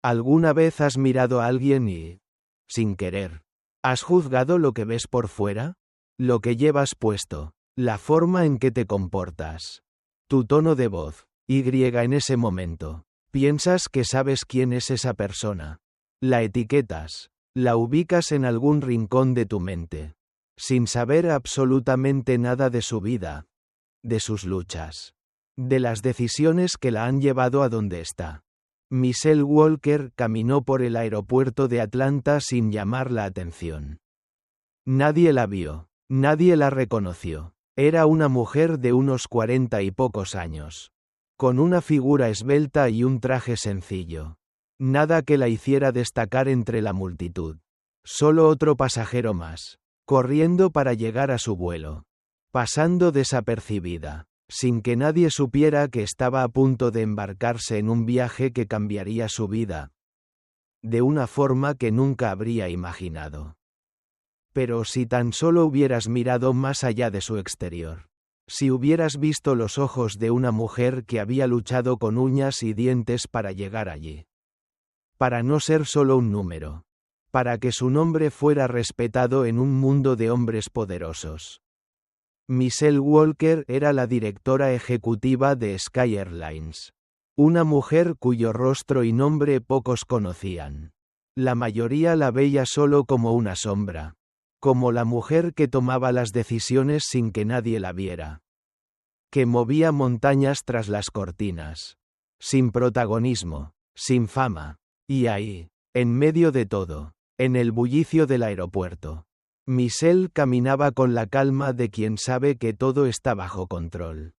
¿Alguna vez has mirado a alguien y, sin querer, has juzgado lo que ves por fuera? Lo que llevas puesto, la forma en que te comportas, tu tono de voz, en ese momento. Piensas que sabes quién es esa persona. La etiquetas, la ubicas en algún rincón de tu mente, sin saber absolutamente nada de su vida, de sus luchas, de las decisiones que la han llevado a donde está. Michelle Walker caminó por el aeropuerto de Atlanta sin llamar la atención. Nadie la vio, nadie la reconoció. Era una mujer de unos 40 y pocos años, con una figura esbelta y un traje sencillo. Nada que la hiciera destacar entre la multitud. Solo otro pasajero más, corriendo para llegar a su vuelo, pasando desapercibida, sin que nadie supiera que estaba a punto de embarcarse en un viaje que cambiaría su vida, de una forma que nunca habría imaginado. Pero si tan solo hubieras mirado más allá de su exterior, si hubieras visto los ojos de una mujer que había luchado con uñas y dientes para llegar allí, para no ser solo un número, para que su nombre fuera respetado en un mundo de hombres poderosos. Michelle Walker era la directora ejecutiva de Sky Airlines, una mujer cuyo rostro y nombre pocos conocían. La mayoría la veía solo como una sombra, como la mujer que tomaba las decisiones sin que nadie la viera, que movía montañas tras las cortinas, sin protagonismo, sin fama, y ahí, en medio de todo, en el bullicio del aeropuerto, Michelle caminaba con la calma de quien sabe que todo está bajo control.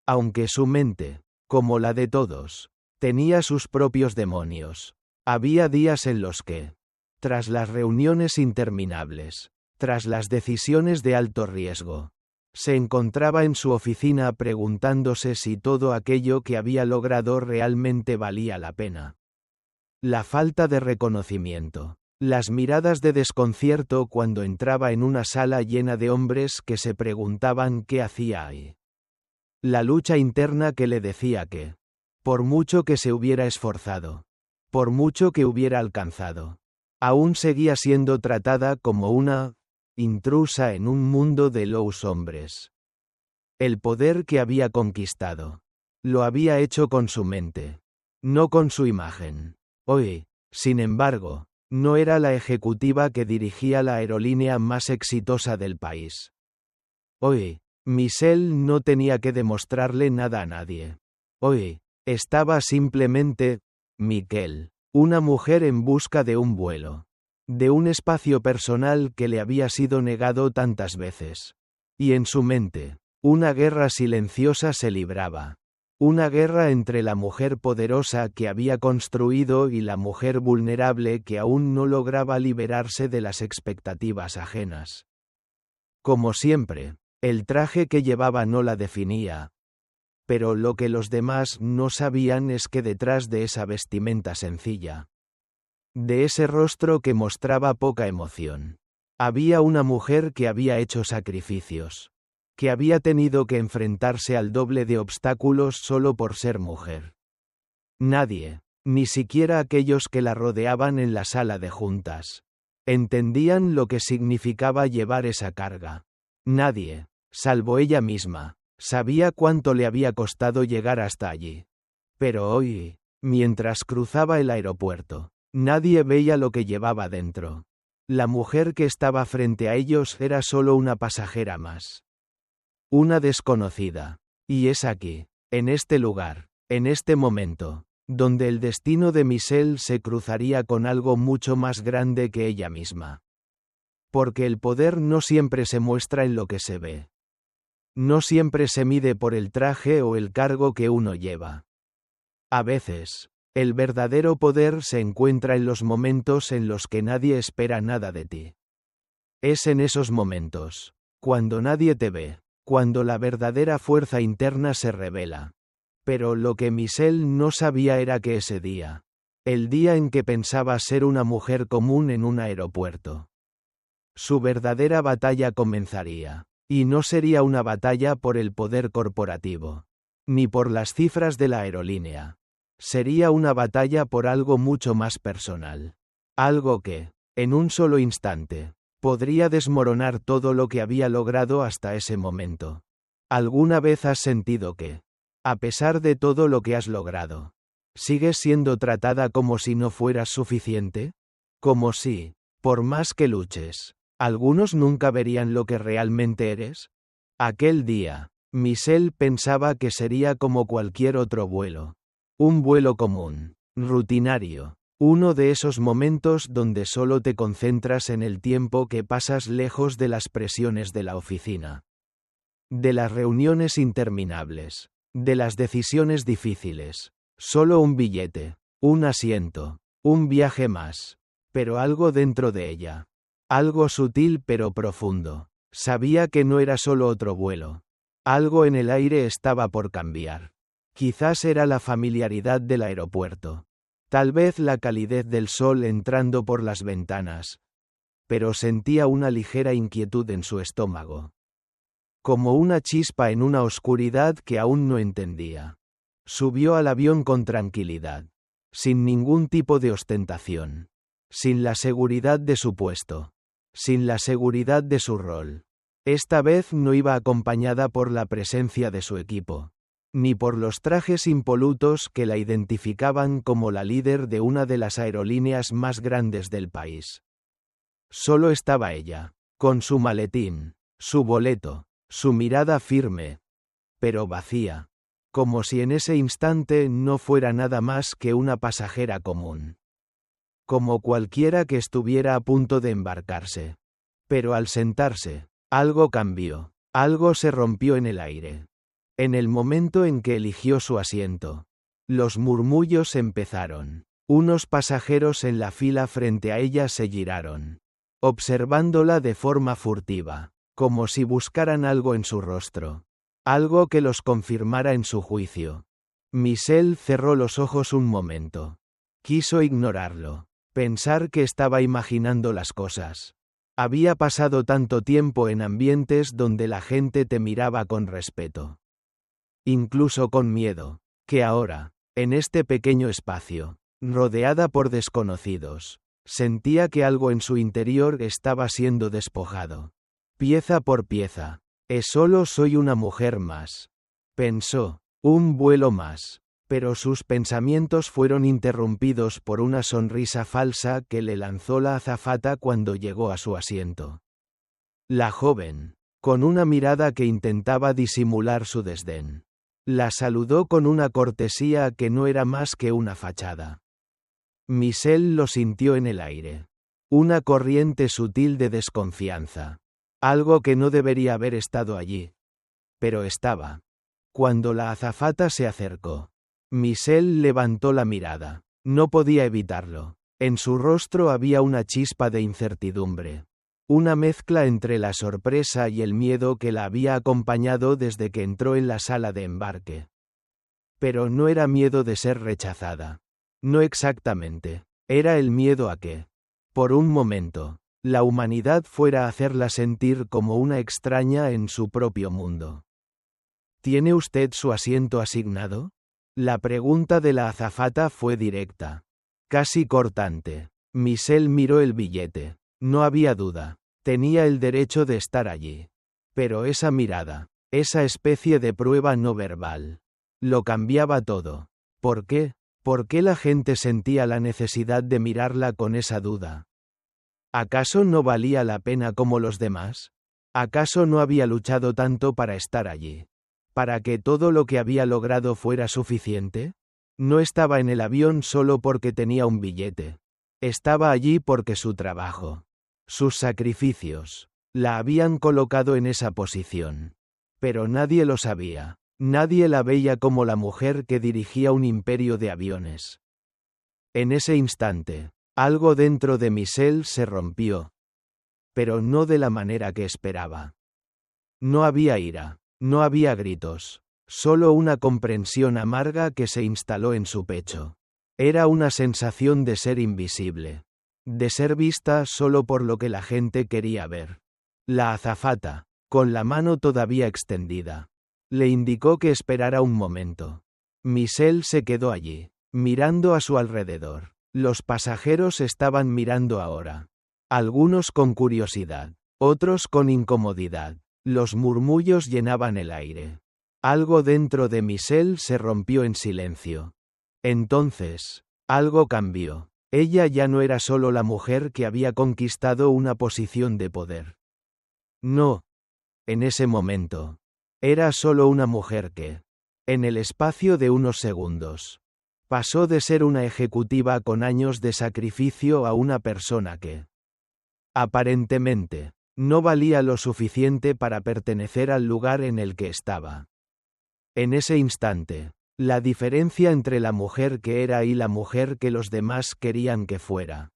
Aunque su mente, como la de todos, tenía sus propios demonios, había días en los que, tras las reuniones interminables, tras las decisiones de alto riesgo, se encontraba en su oficina preguntándose si todo aquello que había logrado realmente valía la pena. La falta de reconocimiento, las miradas de desconcierto cuando entraba en una sala llena de hombres que se preguntaban qué hacía ahí. La lucha interna que le decía que, por mucho que se hubiera esforzado, por mucho que hubiera alcanzado, aún seguía siendo tratada como una intrusa en un mundo de los hombres. El poder que había conquistado, lo había hecho con su mente, no con su imagen. Hoy, sin embargo, no era la ejecutiva que dirigía la aerolínea más exitosa del país. Hoy, Michelle no tenía que demostrarle nada a nadie. Hoy, estaba simplemente Michelle, una mujer en busca de un vuelo, de un espacio personal que le había sido negado tantas veces. Y en su mente, una guerra silenciosa se libraba. Una guerra entre la mujer poderosa que había construido y la mujer vulnerable que aún no lograba liberarse de las expectativas ajenas. Como siempre, el traje que llevaba no la definía. Pero lo que los demás no sabían es que detrás de esa vestimenta sencilla, de ese rostro que mostraba poca emoción, había una mujer que había hecho sacrificios, que había tenido que enfrentarse al doble de obstáculos solo por ser mujer. Nadie, ni siquiera aquellos que la rodeaban en la sala de juntas, entendían lo que significaba llevar esa carga. Nadie, salvo ella misma, sabía cuánto le había costado llegar hasta allí. Pero hoy, mientras cruzaba el aeropuerto, nadie veía lo que llevaba dentro. La mujer que estaba frente a ellos era solo una pasajera más. Una desconocida. Y es aquí, en este lugar, en este momento, donde el destino de Michelle se cruzaría con algo mucho más grande que ella misma. Porque el poder no siempre se muestra en lo que se ve. No siempre se mide por el traje o el cargo que uno lleva. A veces, el verdadero poder se encuentra en los momentos en los que nadie espera nada de ti. Es en esos momentos, cuando nadie te ve, cuando la verdadera fuerza interna se revela. Pero lo que Michelle no sabía era que ese día, el día en que pensaba ser una mujer común en un aeropuerto, su verdadera batalla comenzaría. Y no sería una batalla por el poder corporativo, ni por las cifras de la aerolínea. Sería una batalla por algo mucho más personal. Algo que, en un solo instante, podría desmoronar todo lo que había logrado hasta ese momento. ¿Alguna vez has sentido que, a pesar de todo lo que has logrado, sigues siendo tratada como si no fueras suficiente? Como si, por más que luches, algunos nunca verían lo que realmente eres? Aquel día, Michelle pensaba que sería como cualquier otro vuelo. Un vuelo común, rutinario, uno de esos momentos donde solo te concentras en el tiempo que pasas lejos de las presiones de la oficina. De las reuniones interminables, de las decisiones difíciles. Solo un billete, un asiento, un viaje más. Pero algo dentro de ella. Algo sutil pero profundo. Sabía que no era solo otro vuelo. Algo en el aire estaba por cambiar. Quizás era la familiaridad del aeropuerto. Tal vez la calidez del sol entrando por las ventanas. Pero sentía una ligera inquietud en su estómago. Como una chispa en una oscuridad que aún no entendía. Subió al avión con tranquilidad. Sin ningún tipo de ostentación. Sin la seguridad de su puesto. Sin la seguridad de su rol. Esta vez no iba acompañada por la presencia de su equipo. Ni por los trajes impolutos que la identificaban como la líder de una de las aerolíneas más grandes del país. Solo estaba ella, con su maletín, su boleto, su mirada firme, pero vacía, como si en ese instante no fuera nada más que una pasajera común. Como cualquiera que estuviera a punto de embarcarse. Pero al sentarse, algo cambió, algo se rompió en el aire. En el momento en que eligió su asiento, los murmullos empezaron. Unos pasajeros en la fila frente a ella se giraron, observándola de forma furtiva, como si buscaran algo en su rostro, algo que los confirmara en su juicio. Michelle cerró los ojos un momento. Quiso ignorarlo, pensar que estaba imaginando las cosas. Había pasado tanto tiempo en ambientes donde la gente te miraba con respeto. Incluso con miedo, que ahora, en este pequeño espacio, rodeada por desconocidos, sentía que algo en su interior estaba siendo despojado. Pieza por pieza. Solo soy una mujer más. Pensó, un vuelo más. Pero sus pensamientos fueron interrumpidos por una sonrisa falsa que le lanzó la azafata cuando llegó a su asiento. La joven, con una mirada que intentaba disimular su desdén, la saludó con una cortesía que no era más que una fachada. Michelle lo sintió en el aire. Una corriente sutil de desconfianza. Algo que no debería haber estado allí. Pero estaba. Cuando la azafata se acercó, Michelle levantó la mirada. No podía evitarlo. En su rostro había una chispa de incertidumbre. Una mezcla entre la sorpresa y el miedo que la había acompañado desde que entró en la sala de embarque. Pero no era miedo de ser rechazada. No exactamente. Era el miedo a que, por un momento, la humanidad fuera a hacerla sentir como una extraña en su propio mundo. ¿Tiene usted su asiento asignado? La pregunta de la azafata fue directa. Casi cortante. Michelle miró el billete. No había duda. Tenía el derecho de estar allí. Pero esa mirada, esa especie de prueba no verbal, lo cambiaba todo. ¿Por qué? ¿Por qué la gente sentía la necesidad de mirarla con esa duda? ¿Acaso no valía la pena como los demás? ¿Acaso no había luchado tanto para estar allí? ¿Para que todo lo que había logrado fuera suficiente? No estaba en el avión solo porque tenía un billete. Estaba allí porque su trabajo, sus sacrificios, la habían colocado en esa posición. Pero nadie lo sabía. Nadie la veía como la mujer que dirigía un imperio de aviones. En ese instante, algo dentro de Michelle se rompió. Pero no de la manera que esperaba. No había ira, no había gritos, solo una comprensión amarga que se instaló en su pecho. Era una sensación de ser invisible. De ser vista solo por lo que la gente quería ver. La azafata, con la mano todavía extendida, le indicó que esperara un momento. Michelle se quedó allí, mirando a su alrededor. Los pasajeros estaban mirando ahora. Algunos con curiosidad, otros con incomodidad. Los murmullos llenaban el aire. Algo dentro de Michelle se rompió en silencio. Entonces, algo cambió. Ella ya no era solo la mujer que había conquistado una posición de poder. No. En ese momento. Era solo una mujer que, en el espacio de unos segundos, pasó de ser una ejecutiva con años de sacrificio a una persona que, aparentemente, no valía lo suficiente para pertenecer al lugar en el que estaba. En ese instante, la diferencia entre la mujer que era y la mujer que los demás querían que fuera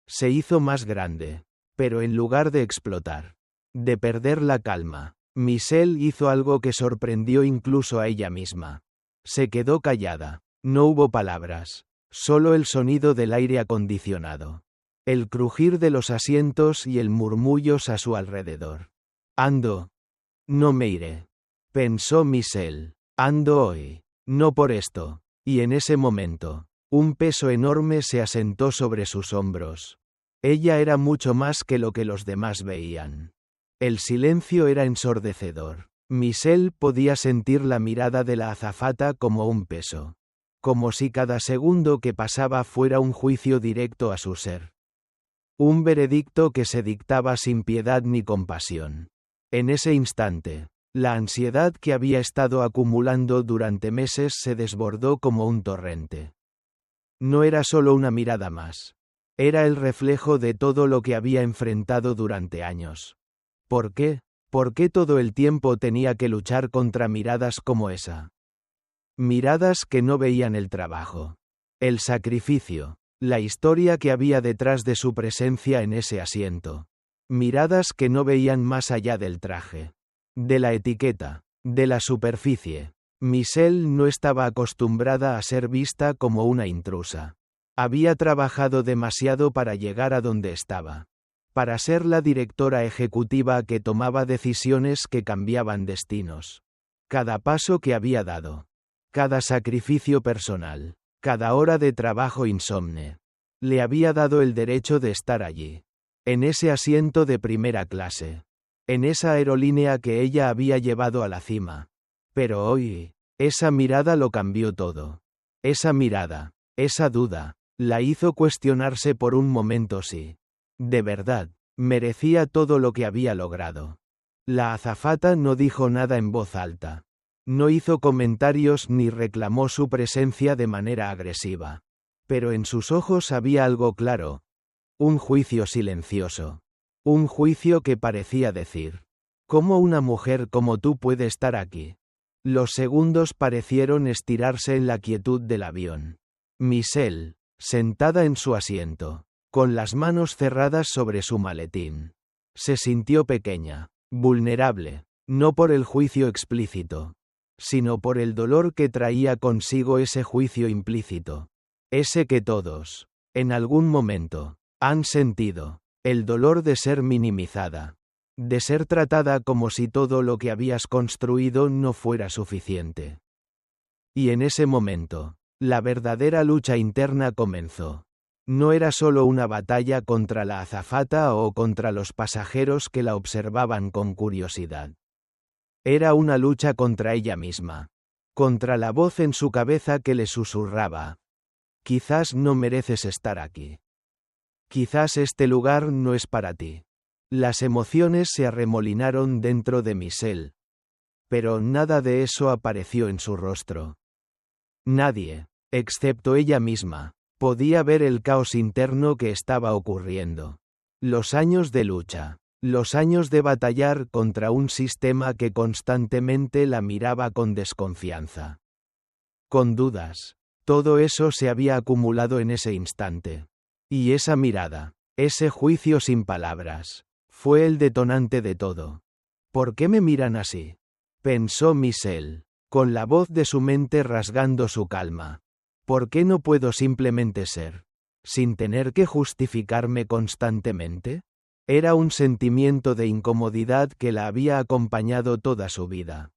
se hizo más grande, pero en lugar de explotar, de perder la calma, Michelle hizo algo que sorprendió incluso a ella misma. Se quedó callada. No hubo palabras, solo el sonido del aire acondicionado, el crujir de los asientos y el murmullos a su alrededor. Ando. No me iré, pensó Michelle. Ando hoy. No por esto. Y en ese momento, un peso enorme se asentó sobre sus hombros. Ella era mucho más que lo que los demás veían. El silencio era ensordecedor. Michelle podía sentir la mirada de la azafata como un peso. Como si cada segundo que pasaba fuera un juicio directo a su ser. Un veredicto que se dictaba sin piedad ni compasión. En ese instante, la ansiedad que había estado acumulando durante meses se desbordó como un torrente. No era solo una mirada más. Era el reflejo de todo lo que había enfrentado durante años. ¿Por qué? ¿Por qué todo el tiempo tenía que luchar contra miradas como esa? Miradas que no veían el trabajo, el sacrificio, la historia que había detrás de su presencia en ese asiento. Miradas que no veían más allá del traje, de la etiqueta, de la superficie. Michelle no estaba acostumbrada a ser vista como una intrusa. Había trabajado demasiado para llegar a donde estaba. Para ser la directora ejecutiva que tomaba decisiones que cambiaban destinos. Cada paso que había dado. Cada sacrificio personal, cada hora de trabajo insomne, le había dado el derecho de estar allí, en ese asiento de primera clase, en esa aerolínea que ella había llevado a la cima. Pero hoy, esa mirada lo cambió todo. Esa mirada, esa duda, la hizo cuestionarse por un momento si, de verdad, merecía todo lo que había logrado. La azafata no dijo nada en voz alta. No hizo comentarios ni reclamó su presencia de manera agresiva. Pero en sus ojos había algo claro. Un juicio silencioso. Un juicio que parecía decir: ¿cómo una mujer como tú puede estar aquí? Los segundos parecieron estirarse en la quietud del avión. Michelle, sentada en su asiento, con las manos cerradas sobre su maletín, se sintió pequeña, vulnerable, no por el juicio explícito, sino por el dolor que traía consigo ese juicio implícito. Ese que todos, en algún momento, han sentido, el dolor de ser minimizada, de ser tratada como si todo lo que habías construido no fuera suficiente. Y en ese momento, la verdadera lucha interna comenzó. No era solo una batalla contra la azafata o contra los pasajeros que la observaban con curiosidad. Era una lucha contra ella misma. Contra la voz en su cabeza que le susurraba: quizás no mereces estar aquí. Quizás este lugar no es para ti. Las emociones se arremolinaron dentro de Michelle. Pero nada de eso apareció en su rostro. Nadie, excepto ella misma, podía ver el caos interno que estaba ocurriendo. Los años de lucha. Los años de batallar contra un sistema que constantemente la miraba con desconfianza. Con dudas. Todo eso se había acumulado en ese instante. Y esa mirada, ese juicio sin palabras, fue el detonante de todo. ¿Por qué me miran así?, pensó Michelle, con la voz de su mente rasgando su calma. ¿Por qué no puedo simplemente ser, sin tener que justificarme constantemente? Era un sentimiento de incomodidad que la había acompañado toda su vida.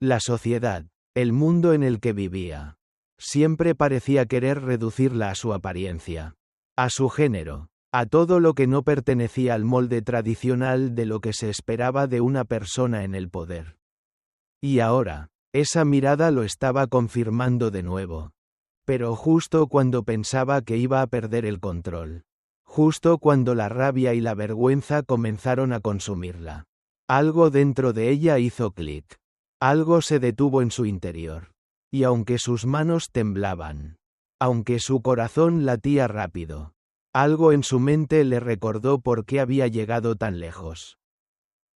La sociedad, el mundo en el que vivía, Siempre parecía querer reducirla a su apariencia, a su género, a todo lo que no pertenecía al molde tradicional de lo que se esperaba de una persona en el poder. Y ahora, esa mirada lo estaba confirmando de nuevo. Pero justo cuando pensaba que iba a perder el control. Justo cuando la rabia y la vergüenza comenzaron a consumirla. Algo dentro de ella hizo clic. Algo se detuvo en su interior. Y aunque sus manos temblaban, aunque su corazón latía rápido, algo en su mente le recordó por qué había llegado tan lejos.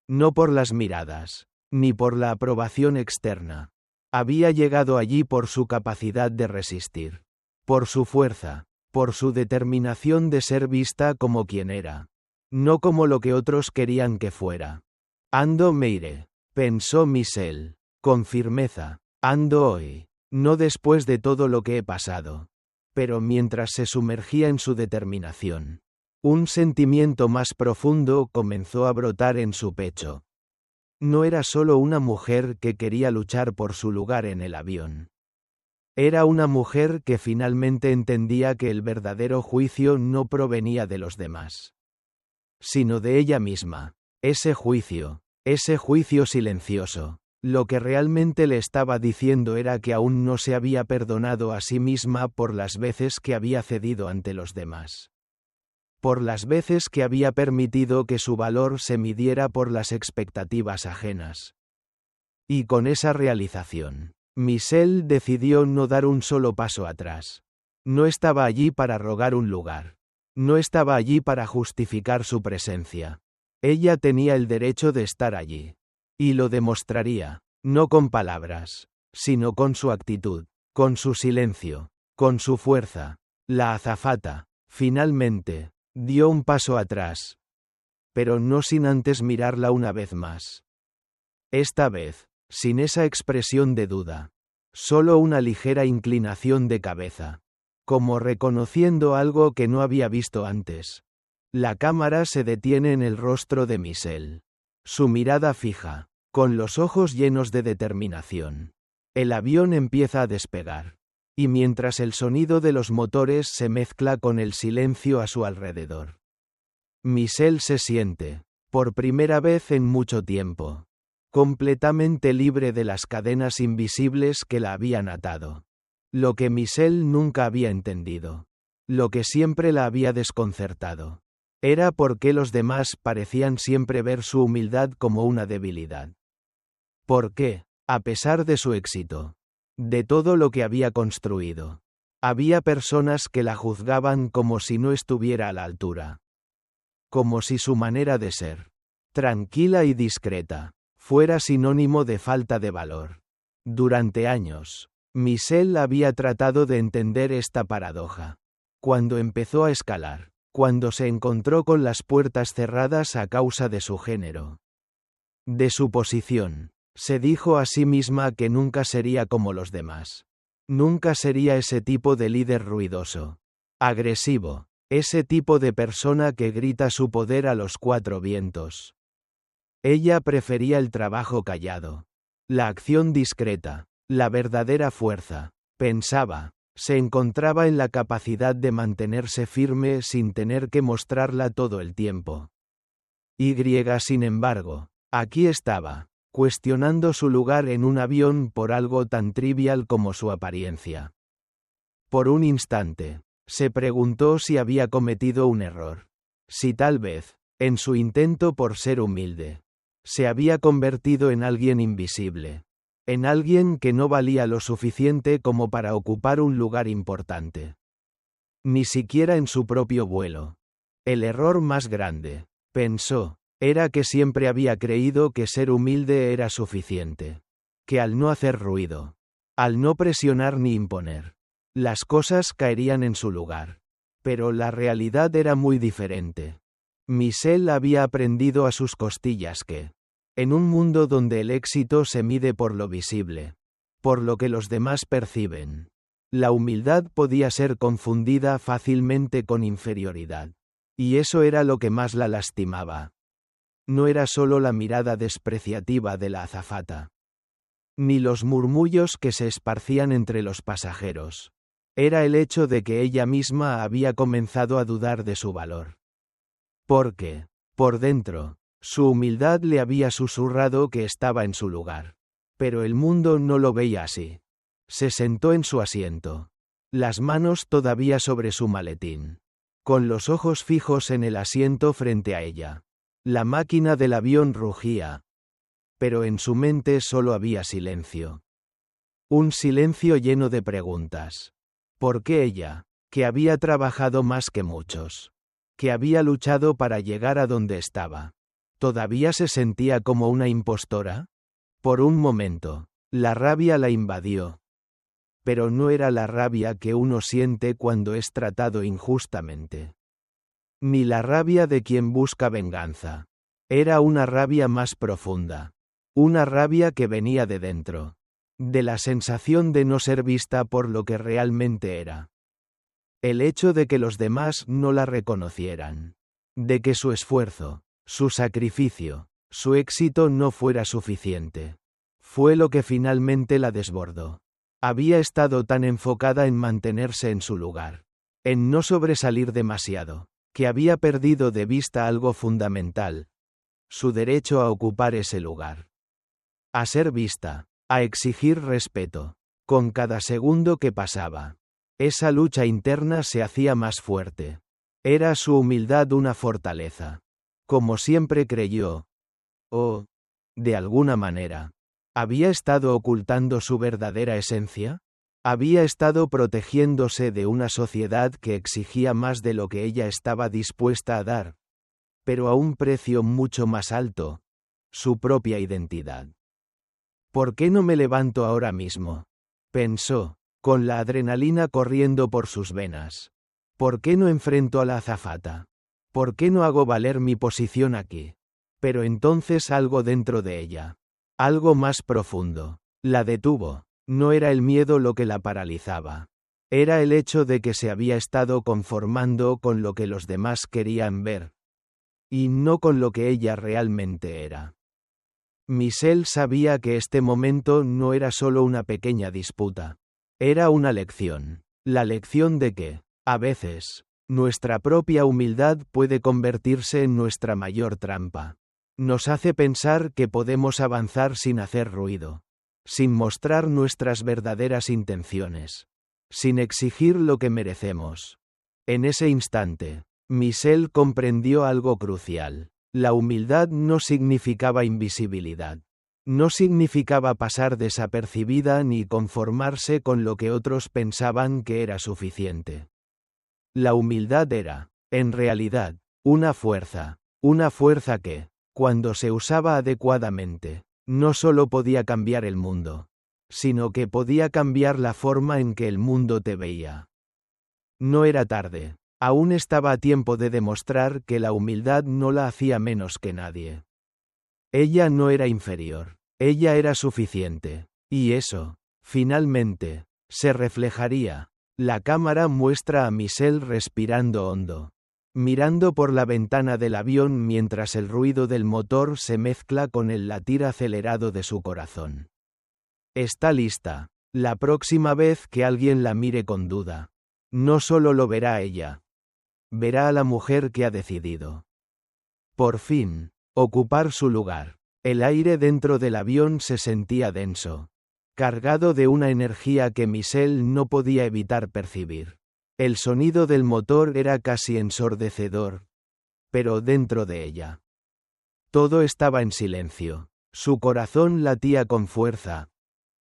No por las miradas, ni por la aprobación externa. Había llegado allí por su capacidad de resistir, por su fuerza, por su determinación de ser vista como quien era, no como lo que otros querían que fuera. Ando Meire, pensó Michelle, con firmeza, ando hoy, no después de todo lo que he pasado. Pero mientras se sumergía en su determinación, un sentimiento más profundo comenzó a brotar en su pecho. No era solo una mujer que quería luchar por su lugar en el avión. Era una mujer que finalmente entendía que el verdadero juicio no provenía de los demás, sino de ella misma. Ese juicio silencioso, lo que realmente le estaba diciendo era que aún no se había perdonado a sí misma por las veces que había cedido ante los demás. Por las veces que había permitido que su valor se midiera por las expectativas ajenas. Y con esa realización, Michelle decidió no dar un solo paso atrás. No estaba allí para rogar un lugar. No estaba allí para justificar su presencia. Ella tenía el derecho de estar allí. Y lo demostraría, no con palabras, sino con su actitud, con su silencio, con su fuerza. La azafata, finalmente, dio un paso atrás. Pero no sin antes mirarla una vez más. Esta vez, sin esa expresión de duda. Solo una ligera inclinación de cabeza. Como reconociendo algo que no había visto antes. La cámara se detiene en el rostro de Michelle. Su mirada fija, con los ojos llenos de determinación. El avión empieza a despegar. Y mientras el sonido de los motores se mezcla con el silencio a su alrededor. Michelle se siente, por primera vez en mucho tiempo, completamente libre de las cadenas invisibles que la habían atado. Lo que Michelle nunca había entendido. Lo que siempre la había desconcertado. Era por qué los demás parecían siempre ver su humildad como una debilidad. ¿Por qué, a pesar de su éxito, de todo lo que había construido, había personas que la juzgaban como si no estuviera a la altura? Como si su manera de ser, tranquila y discreta, fuera sinónimo de falta de valor. Durante años, Michelle había tratado de entender esta paradoja. Cuando empezó a escalar, cuando se encontró con las puertas cerradas a causa de su género, de su posición, se dijo a sí misma que nunca sería como los demás. Nunca sería ese tipo de líder ruidoso, agresivo, ese tipo de persona que grita su poder a los cuatro vientos. Ella prefería el trabajo callado, la acción discreta, la verdadera fuerza, pensaba. Se encontraba en la capacidad de mantenerse firme sin tener que mostrarla todo el tiempo. Sin embargo, aquí estaba, cuestionando su lugar en un avión por algo tan trivial como su apariencia. Por un instante, se preguntó si había cometido un error. Si tal vez, en su intento por ser humilde, se había convertido en alguien invisible. En alguien que no valía lo suficiente como para ocupar un lugar importante. Ni siquiera en su propio vuelo. El error más grande, pensó, era que siempre había creído que ser humilde era suficiente. Que al no hacer ruido, al no presionar ni imponer, las cosas caerían en su lugar. Pero la realidad era muy diferente. Michelle había aprendido a sus costillas que, en un mundo donde el éxito se mide por lo visible, por lo que los demás perciben, la humildad podía ser confundida fácilmente con inferioridad. Y eso era lo que más la lastimaba. No era solo la mirada despreciativa de la azafata. ni los murmullos que se esparcían entre los pasajeros. Era el hecho de que ella misma había comenzado a dudar de su valor. Porque, por dentro, su humildad le había susurrado que estaba en su lugar. Pero el mundo no lo veía así. Se sentó en su asiento, las manos todavía sobre su maletín, con los ojos fijos en el asiento frente a ella. La máquina del avión rugía. Pero en su mente solo había silencio. Un silencio lleno de preguntas. ¿Por qué ella, que había trabajado más que muchos, que había luchado para llegar a donde estaba, todavía se sentía como una impostora? Por un momento, la rabia la invadió. Pero no era la rabia que uno siente cuando es tratado injustamente. Ni la rabia de quien busca venganza. Era una rabia más profunda. Una rabia que venía de dentro. De la sensación de no ser vista por lo que realmente era. El hecho de que los demás no la reconocieran. De que su esfuerzo, su sacrificio, su éxito no fuera suficiente. Fue lo que finalmente la desbordó. Había estado tan enfocada en mantenerse en su lugar, en no sobresalir demasiado, que había perdido de vista algo fundamental: su derecho a ocupar ese lugar. A ser vista, a exigir respeto. Con cada segundo que pasaba, esa lucha interna se hacía más fuerte. Era su humildad una fortaleza. Como siempre creyó. O, de alguna manera, ¿había estado ocultando su verdadera esencia? ¿Había estado protegiéndose de una sociedad que exigía más de lo que ella estaba dispuesta a dar? Pero a un precio mucho más alto: su propia identidad. ¿Por qué no me levanto ahora mismo?, pensó, con la adrenalina corriendo por sus venas. ¿Por qué no enfrento a la azafata? ¿Por qué no hago valer mi posición aquí? Pero entonces algo dentro de ella, algo más profundo, la detuvo. No era el miedo lo que la paralizaba. Era el hecho de que se había estado conformando con lo que los demás querían ver, y no con lo que ella realmente era. Michelle sabía que este momento no era solo una pequeña disputa. Era una lección. La lección de que, a veces, nuestra propia humildad puede convertirse en nuestra mayor trampa. Nos hace pensar que podemos avanzar sin hacer ruido, sin mostrar nuestras verdaderas intenciones, sin exigir lo que merecemos. En ese instante, Michelle comprendió algo crucial. La humildad no significaba invisibilidad. No significaba pasar desapercibida ni conformarse con lo que otros pensaban que era suficiente. La humildad era, en realidad, una fuerza que, cuando se usaba adecuadamente, no solo podía cambiar el mundo, sino que podía cambiar la forma en que el mundo te veía. No era tarde. Aún estaba a tiempo de demostrar que la humildad no la hacía menos que nadie. Ella no era inferior, ella era suficiente, y eso, finalmente, se reflejaría. La cámara muestra a Michelle respirando hondo, mirando por la ventana del avión mientras el ruido del motor se mezcla con el latir acelerado de su corazón. Está lista. La próxima vez que alguien la mire con duda, no solo lo verá ella, verá a la mujer que ha decidido, por fin, ocupar su lugar. El aire dentro del avión se sentía denso, cargado de una energía que Michelle no podía evitar percibir. El sonido del motor era casi ensordecedor, pero dentro de ella, todo estaba en silencio. Su corazón latía con fuerza,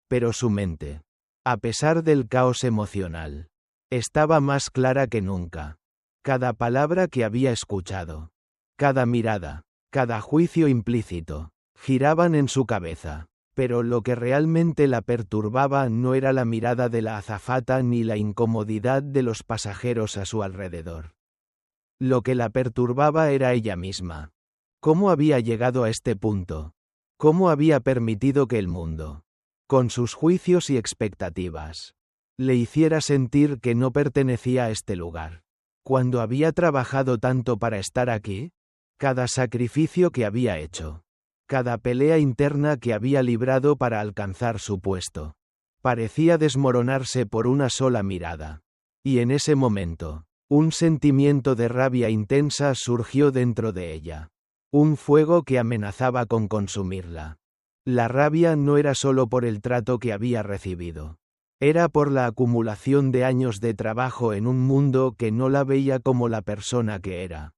pero su mente, a pesar del caos emocional, estaba más clara que nunca. Cada palabra que había escuchado, cada mirada, cada juicio implícito, giraban en su cabeza, pero lo que realmente la perturbaba no era la mirada de la azafata ni la incomodidad de los pasajeros a su alrededor. Lo que la perturbaba era ella misma. ¿Cómo había llegado a este punto? ¿Cómo había permitido que el mundo, con sus juicios y expectativas, le hiciera sentir que no pertenecía a este lugar? Cuando había trabajado tanto para estar aquí, cada sacrificio que había hecho, cada pelea interna que había librado para alcanzar su puesto. Parecía desmoronarse por una sola mirada. Y en ese momento, un sentimiento de rabia intensa surgió dentro de ella. Un fuego que amenazaba con consumirla. La rabia no era solo por el trato que había recibido. Era por la acumulación de años de trabajo en un mundo que no la veía como la persona que era,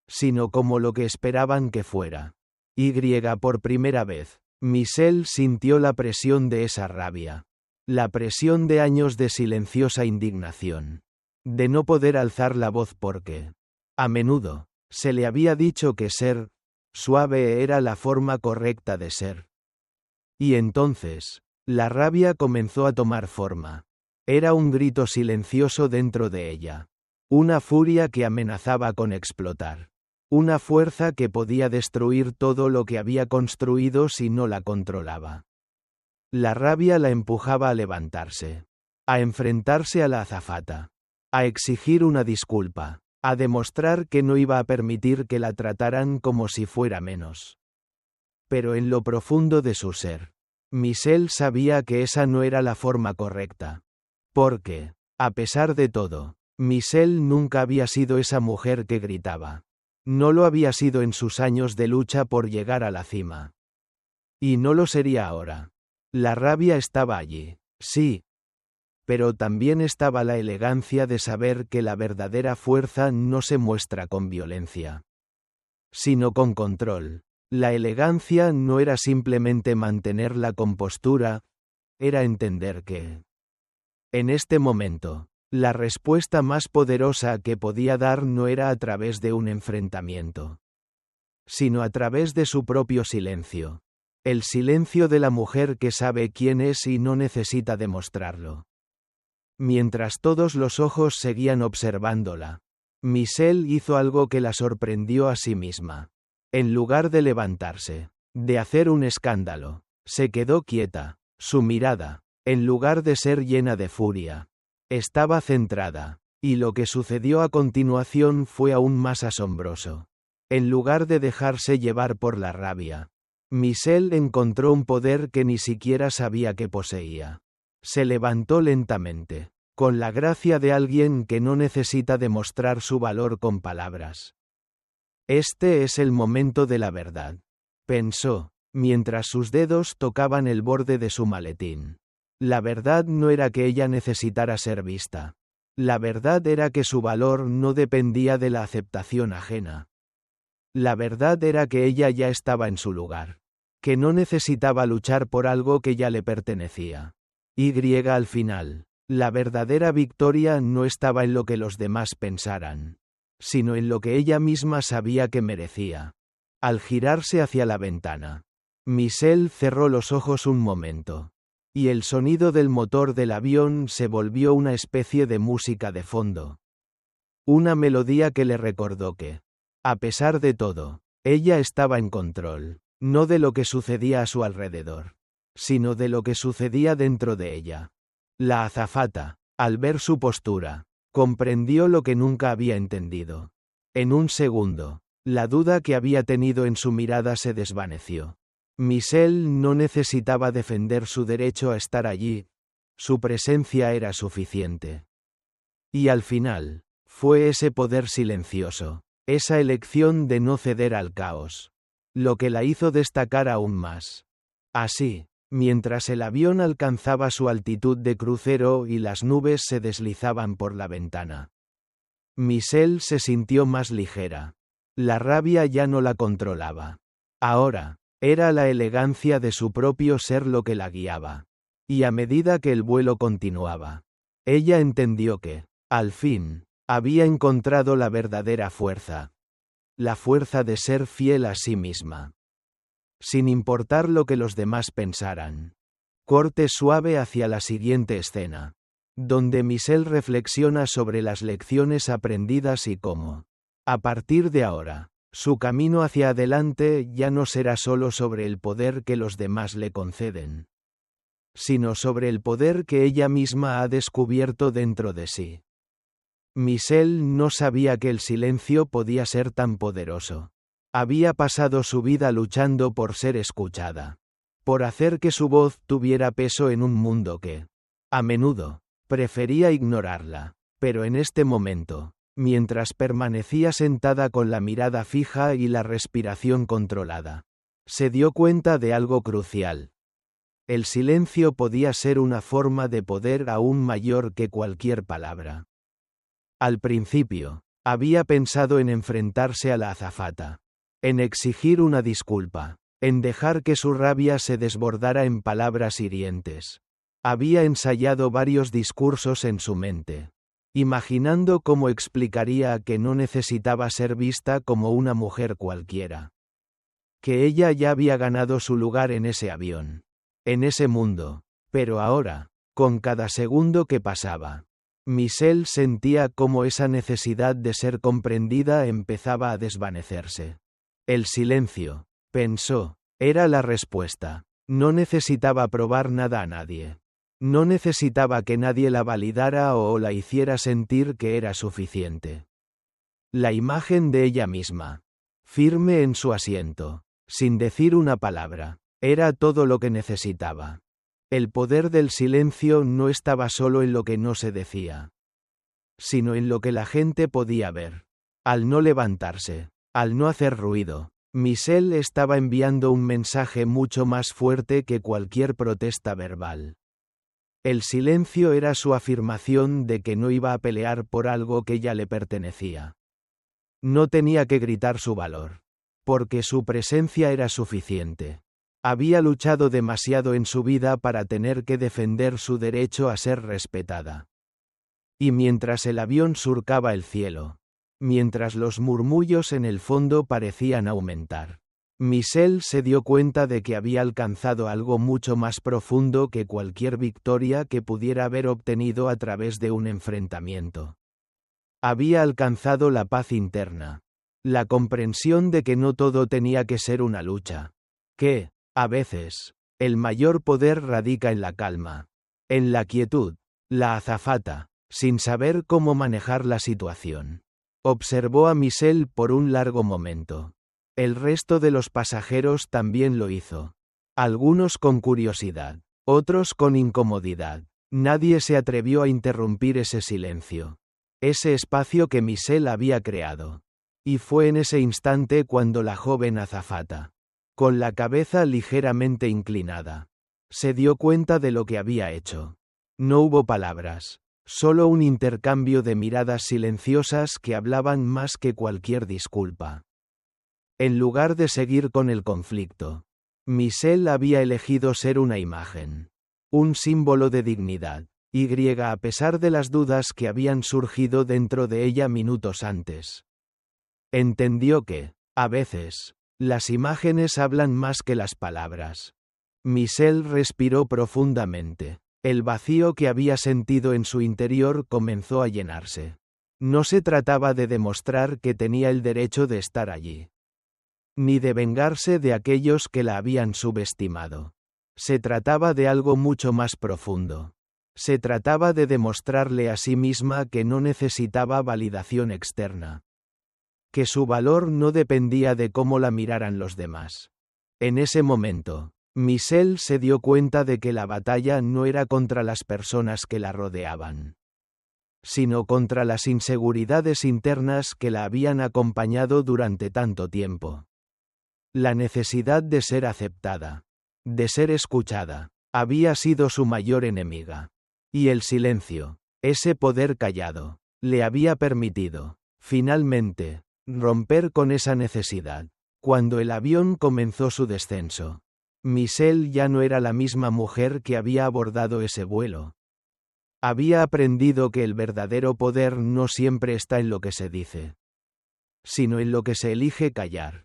sino como lo que esperaban que fuera. Por primera vez, Michelle sintió la presión de esa rabia. La presión de años de silenciosa indignación. De no poder alzar la voz porque, a menudo, se le había dicho que ser suave era la forma correcta de ser. Y entonces, la rabia comenzó a tomar forma. Era un grito silencioso dentro de ella. Una furia que amenazaba con explotar. Una fuerza que podía destruir todo lo que había construido si no la controlaba. La rabia la empujaba a levantarse. A enfrentarse a la azafata. A exigir una disculpa. A demostrar que no iba a permitir que la trataran como si fuera menos. Pero en lo profundo de su ser, Michelle sabía que esa no era la forma correcta. Porque, a pesar de todo, Michelle nunca había sido esa mujer que gritaba. No lo había sido en sus años de lucha por llegar a la cima. Y no lo sería ahora. La rabia estaba allí, sí. Pero también estaba la elegancia de saber que la verdadera fuerza no se muestra con violencia, sino con control. La elegancia no era simplemente mantener la compostura, era entender que, en este momento, la respuesta más poderosa que podía dar no era a través de un enfrentamiento, sino a través de su propio silencio. El silencio de la mujer que sabe quién es y no necesita demostrarlo. Mientras todos los ojos seguían observándola, Michelle hizo algo que la sorprendió a sí misma. En lugar de levantarse, de hacer un escándalo, se quedó quieta. Su mirada, en lugar de ser llena de furia, estaba centrada, y lo que sucedió a continuación fue aún más asombroso. En lugar de dejarse llevar por la rabia, Michelle encontró un poder que ni siquiera sabía que poseía. Se levantó lentamente, con la gracia de alguien que no necesita demostrar su valor con palabras. Este es el momento de la verdad, pensó, mientras sus dedos tocaban el borde de su maletín. La verdad no era que ella necesitara ser vista. La verdad era que su valor no dependía de la aceptación ajena. La verdad era que ella ya estaba en su lugar. Que no necesitaba luchar por algo que ya le pertenecía. Al final, la verdadera victoria no estaba en lo que los demás pensaran, sino en lo que ella misma sabía que merecía. Al girarse hacia la ventana, Michelle cerró los ojos un momento. Y el sonido del motor del avión se volvió una especie de música de fondo. Una melodía que le recordó que, a pesar de todo, ella estaba en control, no de lo que sucedía a su alrededor, sino de lo que sucedía dentro de ella. La azafata, al ver su postura, comprendió lo que nunca había entendido. En un segundo, la duda que había tenido en su mirada se desvaneció. Michelle no necesitaba defender su derecho a estar allí, su presencia era suficiente. Y al final, fue ese poder silencioso, esa elección de no ceder al caos, lo que la hizo destacar aún más. Así, mientras el avión alcanzaba su altitud de crucero y las nubes se deslizaban por la ventana, Michelle se sintió más ligera. La rabia ya no la controlaba. Ahora, era la elegancia de su propio ser lo que la guiaba. Y a medida que el vuelo continuaba, ella entendió que, al fin, había encontrado la verdadera fuerza. La fuerza de ser fiel a sí misma. Sin importar lo que los demás pensaran. Corte suave hacia la siguiente escena, donde Michelle reflexiona sobre las lecciones aprendidas y cómo, a partir de ahora, su camino hacia adelante ya no será solo sobre el poder que los demás le conceden, sino sobre el poder que ella misma ha descubierto dentro de sí. Michelle no sabía que el silencio podía ser tan poderoso. Había pasado su vida luchando por ser escuchada. Por hacer que su voz tuviera peso en un mundo que, a menudo, prefería ignorarla. Pero en este momento, mientras permanecía sentada con la mirada fija y la respiración controlada, se dio cuenta de algo crucial. El silencio podía ser una forma de poder aún mayor que cualquier palabra. Al principio, había pensado en enfrentarse a la azafata, en exigir una disculpa, en dejar que su rabia se desbordara en palabras hirientes. Había ensayado varios discursos en su mente, imaginando cómo explicaría que no necesitaba ser vista como una mujer cualquiera. Que ella ya había ganado su lugar en ese avión, en ese mundo, pero ahora, con cada segundo que pasaba, Michelle sentía cómo esa necesidad de ser comprendida empezaba a desvanecerse. El silencio, pensó, era la respuesta. No necesitaba probar nada a nadie. No necesitaba que nadie la validara o la hiciera sentir que era suficiente. La imagen de ella misma, firme en su asiento, sin decir una palabra, era todo lo que necesitaba. El poder del silencio no estaba solo en lo que no se decía, sino en lo que la gente podía ver. Al no levantarse, al no hacer ruido, Michelle estaba enviando un mensaje mucho más fuerte que cualquier protesta verbal. El silencio era su afirmación de que no iba a pelear por algo que ya le pertenecía. No tenía que gritar su valor, porque su presencia era suficiente. Había luchado demasiado en su vida para tener que defender su derecho a ser respetada. Y mientras el avión surcaba el cielo, mientras los murmullos en el fondo parecían aumentar, Michelle se dio cuenta de que había alcanzado algo mucho más profundo que cualquier victoria que pudiera haber obtenido a través de un enfrentamiento. Había alcanzado la paz interna, la comprensión de que no todo tenía que ser una lucha, que, a veces, el mayor poder radica en la calma, en la quietud. La azafata, sin saber cómo manejar la situación, observó a Michelle por un largo momento. El resto de los pasajeros también lo hizo. Algunos con curiosidad, otros con incomodidad. Nadie se atrevió a interrumpir ese silencio, ese espacio que Michelle había creado. Y fue en ese instante cuando la joven azafata, con la cabeza ligeramente inclinada, se dio cuenta de lo que había hecho. No hubo palabras, solo un intercambio de miradas silenciosas que hablaban más que cualquier disculpa. En lugar de seguir con el conflicto, Michelle había elegido ser una imagen, un símbolo de dignidad, a pesar de las dudas que habían surgido dentro de ella minutos antes. Entendió que, a veces, las imágenes hablan más que las palabras. Michelle respiró profundamente. El vacío que había sentido en su interior comenzó a llenarse. No se trataba de demostrar que tenía el derecho de estar allí, ni de vengarse de aquellos que la habían subestimado. Se trataba de algo mucho más profundo. Se trataba de demostrarle a sí misma que no necesitaba validación externa, que su valor no dependía de cómo la miraran los demás. En ese momento, Michelle se dio cuenta de que la batalla no era contra las personas que la rodeaban, sino contra las inseguridades internas que la habían acompañado durante tanto tiempo. La necesidad de ser aceptada, de ser escuchada, había sido su mayor enemiga. Y el silencio, ese poder callado, le había permitido, finalmente, romper con esa necesidad. Cuando el avión comenzó su descenso, Michelle ya no era la misma mujer que había abordado ese vuelo. Había aprendido que el verdadero poder no siempre está en lo que se dice, sino en lo que se elige callar.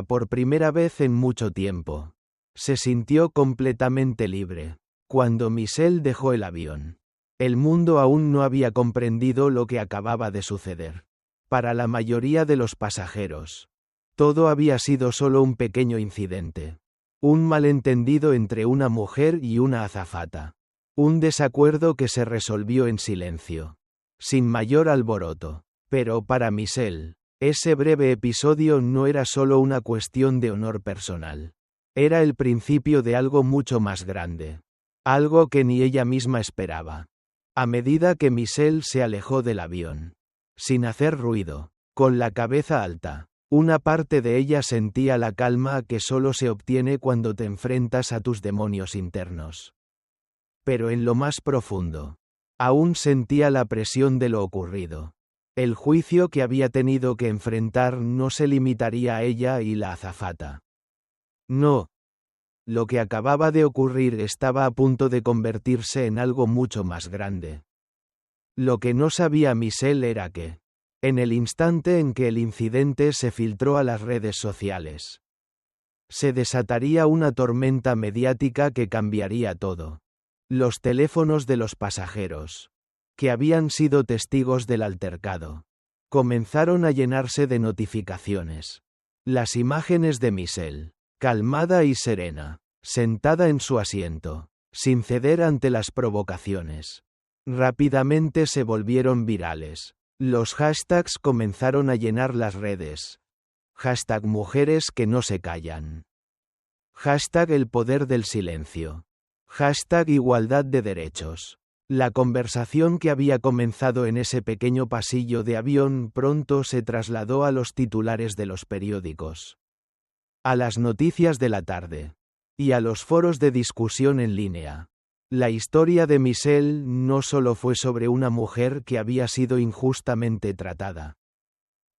Por primera vez en mucho tiempo, se sintió completamente libre. Cuando Michelle dejó el avión, el mundo aún no había comprendido lo que acababa de suceder. Para la mayoría de los pasajeros, todo había sido solo un pequeño incidente. Un malentendido entre una mujer y una azafata. Un desacuerdo que se resolvió en silencio, sin mayor alboroto. Pero para Michelle, Ese breve episodio no era solo una cuestión de honor personal. Era el principio de algo mucho más grande. Algo que ni ella misma esperaba. A medida que Michelle se alejó del avión, sin hacer ruido, con la cabeza alta, una parte de ella sentía la calma que solo se obtiene cuando te enfrentas a tus demonios internos. Pero en lo más profundo, aún sentía la presión de lo ocurrido. El juicio que había tenido que enfrentar no se limitaría a ella y la azafata. No. Lo que acababa de ocurrir estaba a punto de convertirse en algo mucho más grande. Lo que no sabía Michelle era que, en el instante en que el incidente se filtró a las redes sociales, se desataría una tormenta mediática que cambiaría todo. Los teléfonos de los pasajeros, que habían sido testigos del altercado, comenzaron a llenarse de notificaciones. Las imágenes de Michelle, calmada y serena, sentada en su asiento, sin ceder ante las provocaciones, rápidamente se volvieron virales. Los hashtags comenzaron a llenar las redes. Hashtag mujeres que no se callan. Hashtag el poder del silencio. Hashtag igualdad de derechos. La conversación que había comenzado en ese pequeño pasillo de avión pronto se trasladó a los titulares de los periódicos, a las noticias de la tarde, y a los foros de discusión en línea. La historia de Michelle no solo fue sobre una mujer que había sido injustamente tratada,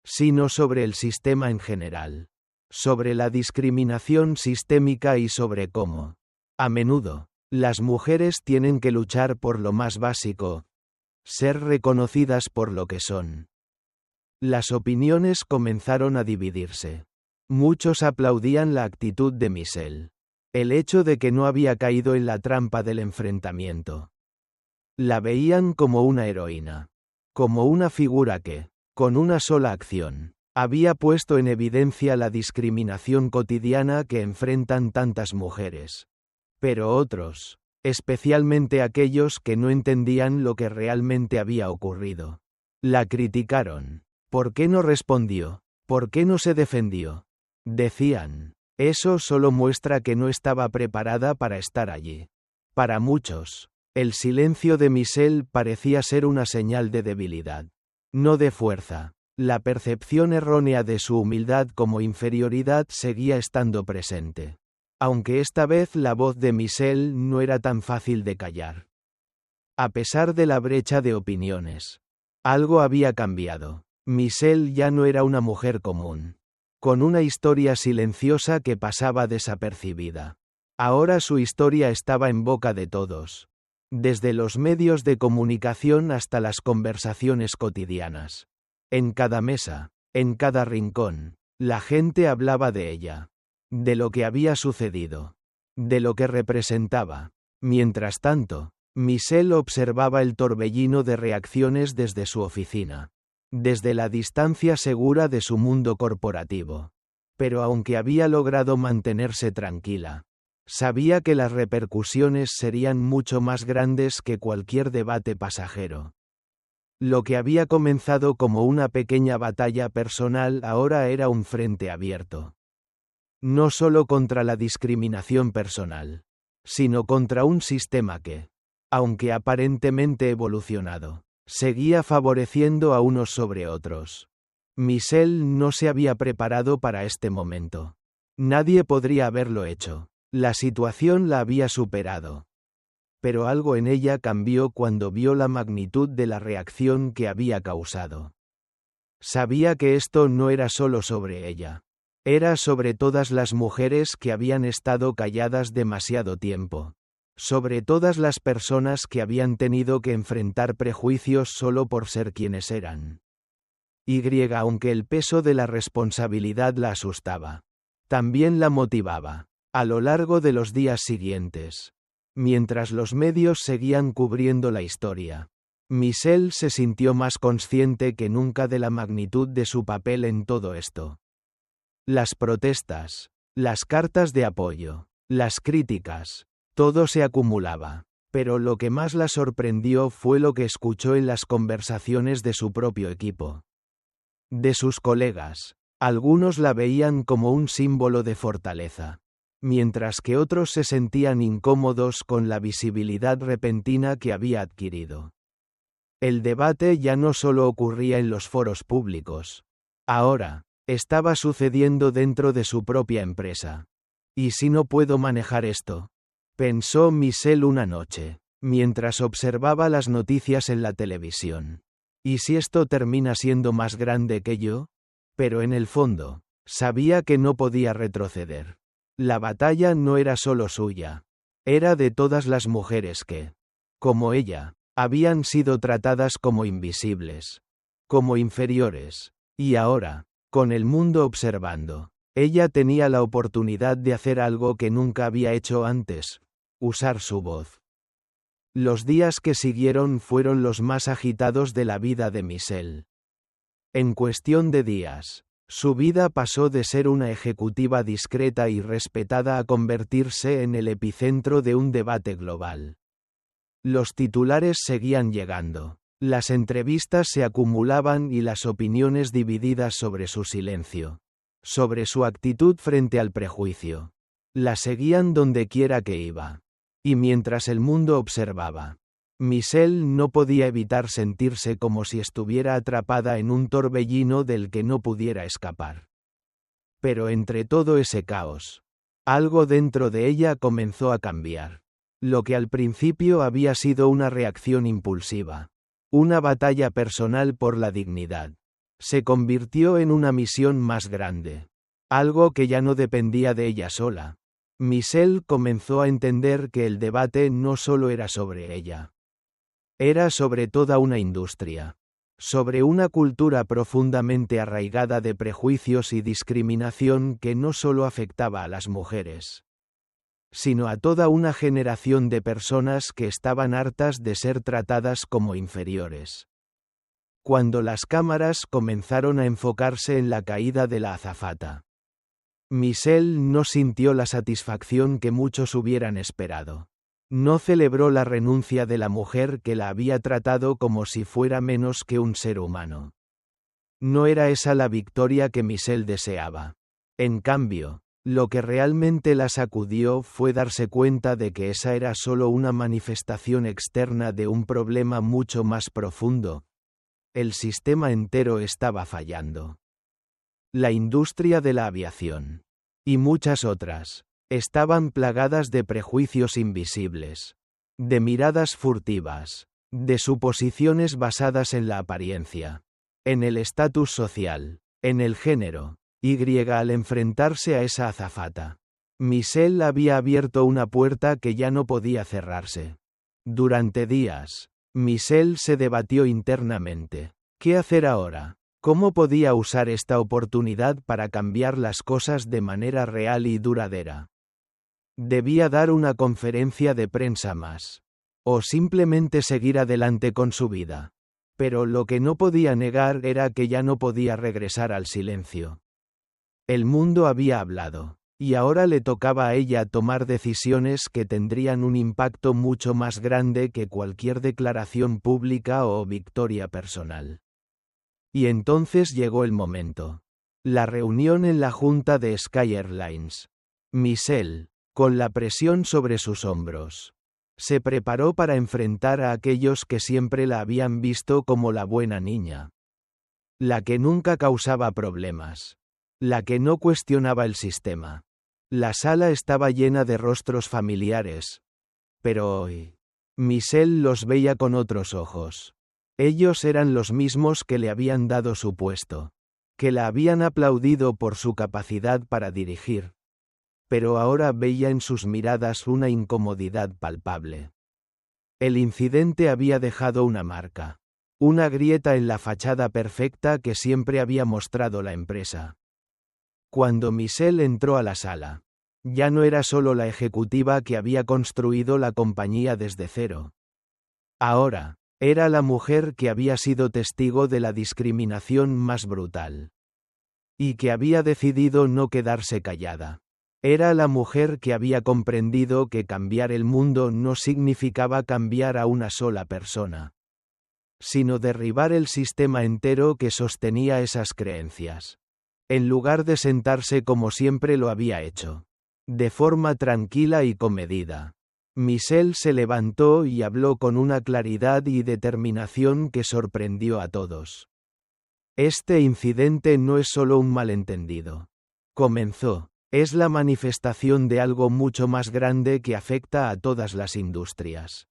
sino sobre el sistema en general, sobre la discriminación sistémica y sobre cómo, a menudo, las mujeres tienen que luchar por lo más básico, ser reconocidas por lo que son. Las opiniones comenzaron a dividirse. Muchos aplaudían la actitud de Michelle, el hecho de que no había caído en la trampa del enfrentamiento. La veían como una heroína, como una figura que, con una sola acción, había puesto en evidencia la discriminación cotidiana que enfrentan tantas mujeres. Pero otros, especialmente aquellos que no entendían lo que realmente había ocurrido, la criticaron. ¿Por qué no respondió? ¿Por qué no se defendió? Decían, eso solo muestra que no estaba preparada para estar allí. Para muchos, el silencio de Michelle parecía ser una señal de debilidad, no de fuerza. La percepción errónea de su humildad como inferioridad seguía estando presente. Aunque esta vez la voz de Michelle no era tan fácil de callar. A pesar de la brecha de opiniones, algo había cambiado. Michelle ya no era una mujer común, con una historia silenciosa que pasaba desapercibida. Ahora su historia estaba en boca de todos, desde los medios de comunicación hasta las conversaciones cotidianas. En cada mesa, en cada rincón, la gente hablaba de ella, de lo que había sucedido, de lo que representaba. Mientras tanto, Michelle observaba el torbellino de reacciones desde su oficina, desde la distancia segura de su mundo corporativo. Pero aunque había logrado mantenerse tranquila, sabía que las repercusiones serían mucho más grandes que cualquier debate pasajero. Lo que había comenzado como una pequeña batalla personal ahora era un frente abierto. No solo contra la discriminación personal, sino contra un sistema que, aunque aparentemente evolucionado, seguía favoreciendo a unos sobre otros. Michelle no se había preparado para este momento. Nadie podría haberlo hecho. La situación la había superado. Pero algo en ella cambió cuando vio la magnitud de la reacción que había causado. Sabía que esto no era solo sobre ella. Era sobre todas las mujeres que habían estado calladas demasiado tiempo. Sobre todas las personas que habían tenido que enfrentar prejuicios solo por ser quienes eran. Aunque el peso de la responsabilidad la asustaba, también la motivaba. A lo largo de los días siguientes, mientras los medios seguían cubriendo la historia, Michelle se sintió más consciente que nunca de la magnitud de su papel en todo esto. Las protestas, las cartas de apoyo, las críticas, todo se acumulaba, pero lo que más la sorprendió fue lo que escuchó en las conversaciones de su propio equipo. De sus colegas, algunos la veían como un símbolo de fortaleza, mientras que otros se sentían incómodos con la visibilidad repentina que había adquirido. El debate ya no solo ocurría en los foros públicos. Ahora, estaba sucediendo dentro de su propia empresa. ¿Y si no puedo manejar esto?, pensó Michelle una noche, mientras observaba las noticias en la televisión. ¿Y si esto termina siendo más grande que yo? Pero en el fondo, sabía que no podía retroceder. La batalla no era solo suya. Era de todas las mujeres que, como ella, habían sido tratadas como invisibles, como inferiores. Y ahora, con el mundo observando, ella tenía la oportunidad de hacer algo que nunca había hecho antes: usar su voz. Los días que siguieron fueron los más agitados de la vida de Michelle. En cuestión de días, su vida pasó de ser una ejecutiva discreta y respetada a convertirse en el epicentro de un debate global. Los titulares seguían llegando, las entrevistas se acumulaban y las opiniones divididas sobre su silencio, sobre su actitud frente al prejuicio. La seguían donde quiera que iba. Y mientras el mundo observaba, Michelle no podía evitar sentirse como si estuviera atrapada en un torbellino del que no pudiera escapar. Pero entre todo ese caos, algo dentro de ella comenzó a cambiar. Lo que al principio había sido una reacción impulsiva, una batalla personal por la dignidad, se convirtió en una misión más grande. Algo que ya no dependía de ella sola. Michelle comenzó a entender que el debate no solo era sobre ella. Era sobre toda una industria. Sobre una cultura profundamente arraigada de prejuicios y discriminación que no solo afectaba a las mujeres, sino a toda una generación de personas que estaban hartas de ser tratadas como inferiores. Cuando las cámaras comenzaron a enfocarse en la caída de la azafata, Michelle no sintió la satisfacción que muchos hubieran esperado. No celebró la renuncia de la mujer que la había tratado como si fuera menos que un ser humano. No era esa la victoria que Michelle deseaba. En cambio, lo que realmente la sacudió fue darse cuenta de que esa era solo una manifestación externa de un problema mucho más profundo. El sistema entero estaba fallando. La industria de la aviación, y muchas otras, estaban plagadas de prejuicios invisibles, de miradas furtivas, de suposiciones basadas en la apariencia, en el estatus social, en el género. Al enfrentarse a esa azafata, Michelle había abierto una puerta que ya no podía cerrarse. Durante días, Michelle se debatió internamente. ¿Qué hacer ahora? ¿Cómo podía usar esta oportunidad para cambiar las cosas de manera real y duradera? ¿Debía dar una conferencia de prensa más? ¿O simplemente seguir adelante con su vida? Pero lo que no podía negar era que ya no podía regresar al silencio. El mundo había hablado, y ahora le tocaba a ella tomar decisiones que tendrían un impacto mucho más grande que cualquier declaración pública o victoria personal. Y entonces llegó el momento. La reunión en la junta de Sky Airlines. Michelle, con la presión sobre sus hombros, se preparó para enfrentar a aquellos que siempre la habían visto como la buena niña, la que nunca causaba problemas, la que no cuestionaba el sistema. La sala estaba llena de rostros familiares. Pero hoy, Michelle los veía con otros ojos. Ellos eran los mismos que le habían dado su puesto, que la habían aplaudido por su capacidad para dirigir. Pero ahora veía en sus miradas una incomodidad palpable. El incidente había dejado una marca, una grieta en la fachada perfecta que siempre había mostrado la empresa. Cuando Michelle entró a la sala, ya no era solo la ejecutiva que había construido la compañía desde cero. Ahora, era la mujer que había sido testigo de la discriminación más brutal. Y que había decidido no quedarse callada. Era la mujer que había comprendido que cambiar el mundo no significaba cambiar a una sola persona. sino derribar el sistema entero que sostenía esas creencias. En lugar de sentarse como siempre lo había hecho, de forma tranquila y comedida, Michelle se levantó y habló con una claridad y determinación que sorprendió a todos. Este incidente no es solo un malentendido. Comenzó. Es la manifestación de algo mucho más grande que afecta a todas las industrias.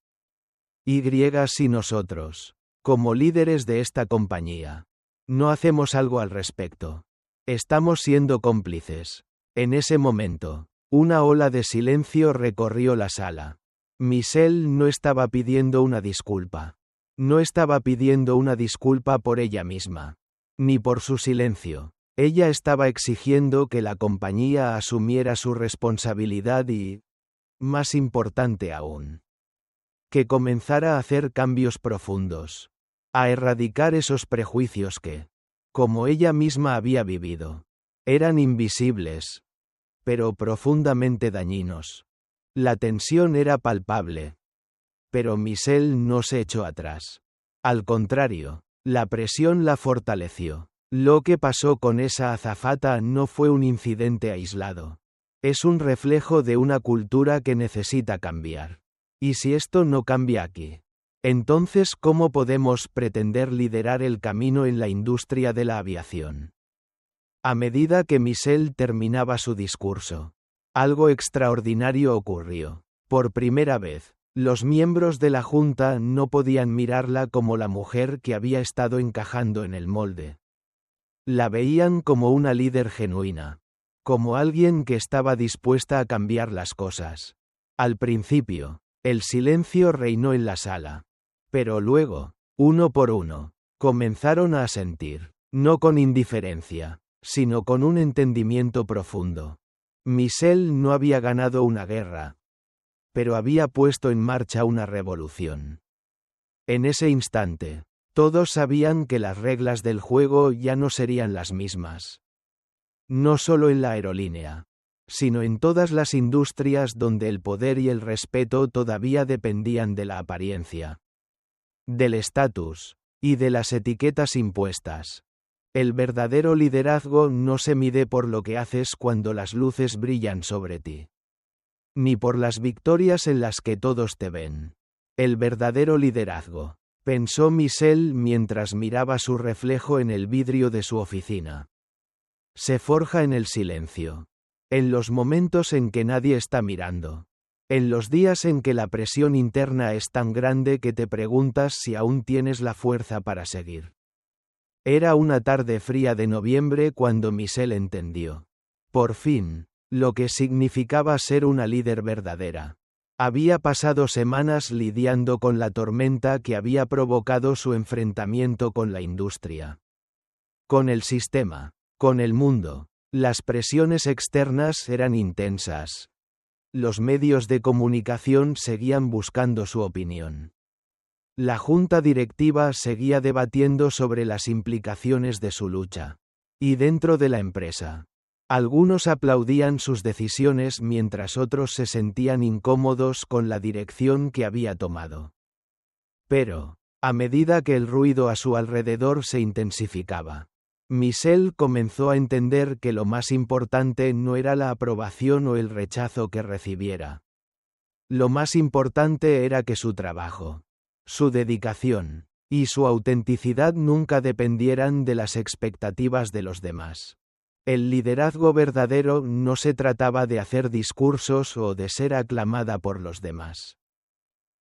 Si nosotros, como líderes de esta compañía, no hacemos algo al respecto, estamos siendo cómplices. En ese momento, una ola de silencio recorrió la sala. Michelle no estaba pidiendo una disculpa. No estaba pidiendo una disculpa por ella misma, ni por su silencio. Ella estaba exigiendo que la compañía asumiera su responsabilidad y, más importante aún, que comenzara a hacer cambios profundos, a erradicar esos prejuicios que, como ella misma había vivido, eran invisibles, pero profundamente dañinos. La tensión era palpable. Pero Michelle no se echó atrás. Al contrario, la presión la fortaleció. Lo que pasó con esa azafata no fue un incidente aislado. Es un reflejo de una cultura que necesita cambiar. Y si esto no cambia aquí, entonces ¿cómo podemos pretender liderar el camino en la industria de la aviación? A medida que Michelle terminaba su discurso, algo extraordinario ocurrió. Por primera vez, los miembros de la junta no podían mirarla como la mujer que había estado encajando en el molde. La veían como una líder genuina, como alguien que estaba dispuesta a cambiar las cosas. Al principio, el silencio reinó en la sala. Pero luego, uno por uno, comenzaron a asentir, no con indiferencia, sino con un entendimiento profundo. Michelle no había ganado una guerra, pero había puesto en marcha una revolución. En ese instante, todos sabían que las reglas del juego ya no serían las mismas. No solo en la aerolínea, sino en todas las industrias donde el poder y el respeto todavía dependían de la apariencia, del estatus, y de las etiquetas impuestas. El verdadero liderazgo no se mide por lo que haces cuando las luces brillan sobre ti, ni por las victorias en las que todos te ven. El verdadero liderazgo, pensó Michelle mientras miraba su reflejo en el vidrio de su oficina, se forja en el silencio, en los momentos en que nadie está mirando, en los días en que la presión interna es tan grande que te preguntas si aún tienes la fuerza para seguir. Era una tarde fría de noviembre cuando Michelle entendió, por fin, lo que significaba ser una líder verdadera. Había pasado semanas lidiando con la tormenta que había provocado su enfrentamiento con la industria, con el sistema, con el mundo. Las presiones externas eran intensas. Los medios de comunicación seguían buscando su opinión. La junta directiva seguía debatiendo sobre las implicaciones de su lucha. Y dentro de la empresa, algunos aplaudían sus decisiones mientras otros se sentían incómodos con la dirección que había tomado. Pero, a medida que el ruido a su alrededor se intensificaba, Michelle comenzó a entender que lo más importante no era la aprobación o el rechazo que recibiera. Lo más importante era que su trabajo, su dedicación y su autenticidad nunca dependieran de las expectativas de los demás. El liderazgo verdadero no se trataba de hacer discursos o de ser aclamada por los demás.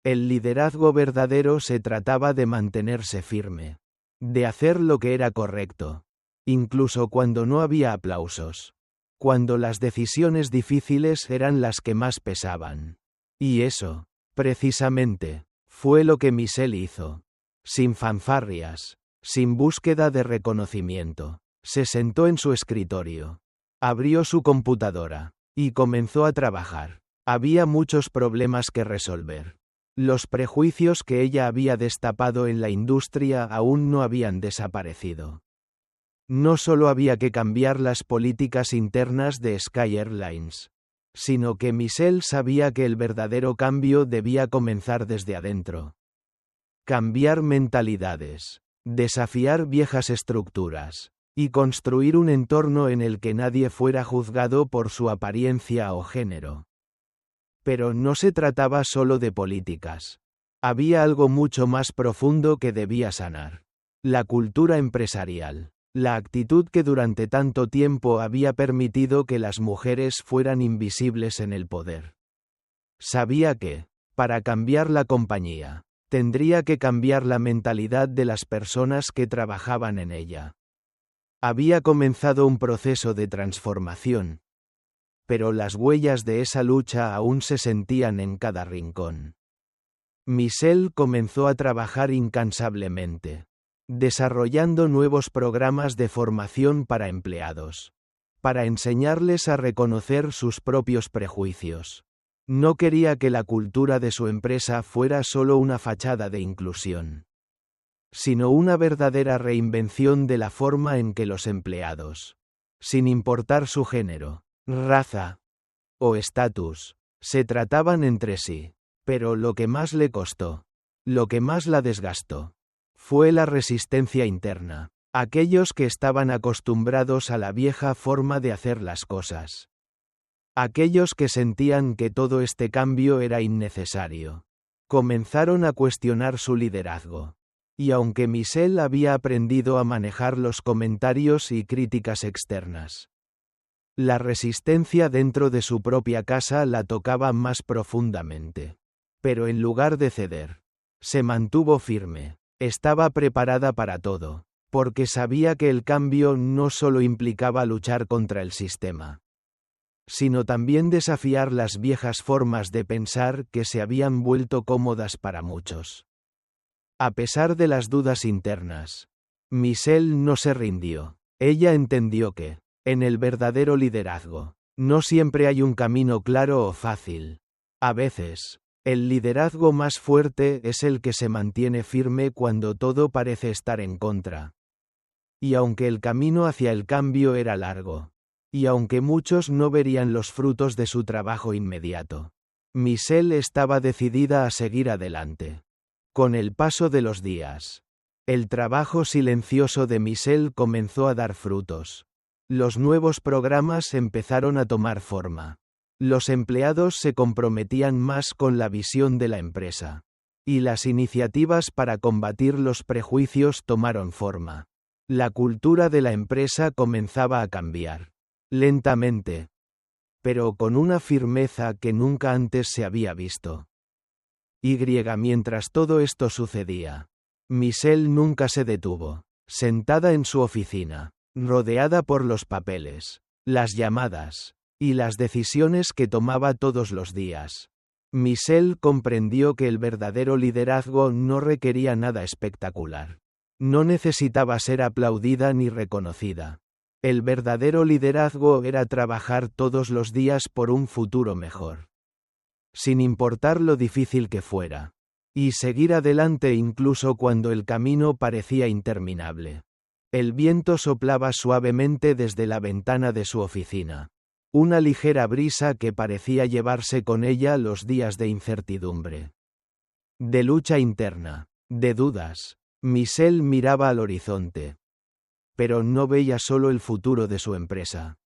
El liderazgo verdadero se trataba de mantenerse firme, de hacer lo que era correcto, incluso cuando no había aplausos, cuando las decisiones difíciles eran las que más pesaban. Y eso, precisamente, fue lo que Michelle hizo. Sin fanfarrias, sin búsqueda de reconocimiento. Se sentó en su escritorio, abrió su computadora, y comenzó a trabajar. Había muchos problemas que resolver. Los prejuicios que ella había destapado en la industria aún no habían desaparecido. No solo había que cambiar las políticas internas de Sky Airlines, sino que Michelle sabía que el verdadero cambio debía comenzar desde adentro. Cambiar mentalidades, desafiar viejas estructuras, y construir un entorno en el que nadie fuera juzgado por su apariencia o género. Pero no se trataba solo de políticas. Había algo mucho más profundo que debía sanar. La cultura empresarial. La actitud que durante tanto tiempo había permitido que las mujeres fueran invisibles en el poder. Sabía que, para cambiar la compañía, tendría que cambiar la mentalidad de las personas que trabajaban en ella. Había comenzado un proceso de transformación. Pero las huellas de esa lucha aún se sentían en cada rincón. Michelle comenzó a trabajar incansablemente, desarrollando nuevos programas de formación para empleados, para enseñarles a reconocer sus propios prejuicios. No quería que la cultura de su empresa fuera solo una fachada de inclusión, sino una verdadera reinvención de la forma en que los empleados, sin importar su género, raza o estatus, se trataban entre sí. Pero lo que más le costó, lo que más la desgastó, fue la resistencia interna. Aquellos que estaban acostumbrados a la vieja forma de hacer las cosas. Aquellos que sentían que todo este cambio era innecesario. Comenzaron a cuestionar su liderazgo. Y aunque Michelle había aprendido a manejar los comentarios y críticas externas, la resistencia dentro de su propia casa la tocaba más profundamente. Pero en lugar de ceder, se mantuvo firme. Estaba preparada para todo, porque sabía que el cambio no solo implicaba luchar contra el sistema, sino también desafiar las viejas formas de pensar que se habían vuelto cómodas para muchos. A pesar de las dudas internas, Michelle no se rindió. Ella entendió que, en el verdadero liderazgo, no siempre hay un camino claro o fácil. A veces, el liderazgo más fuerte es el que se mantiene firme cuando todo parece estar en contra. Y aunque el camino hacia el cambio era largo, y aunque muchos no verían los frutos de su trabajo inmediato, Michelle estaba decidida a seguir adelante. Con el paso de los días, el trabajo silencioso de Michelle comenzó a dar frutos. Los nuevos programas empezaron a tomar forma. Los empleados se comprometían más con la visión de la empresa. Y las iniciativas para combatir los prejuicios tomaron forma. La cultura de la empresa comenzaba a cambiar. Lentamente. Pero con una firmeza que nunca antes se había visto. Mientras todo esto sucedía, Michelle nunca se detuvo. Sentada en su oficina, rodeada por los papeles, las llamadas y las decisiones que tomaba todos los días, Michelle comprendió que el verdadero liderazgo no requería nada espectacular. No necesitaba ser aplaudida ni reconocida. El verdadero liderazgo era trabajar todos los días por un futuro mejor, sin importar lo difícil que fuera, y seguir adelante incluso cuando el camino parecía interminable. El viento soplaba suavemente desde la ventana de su oficina. Una ligera brisa que parecía llevarse con ella los días de incertidumbre, de lucha interna, de dudas. Michelle miraba al horizonte. Pero no veía solo el futuro de su empresa,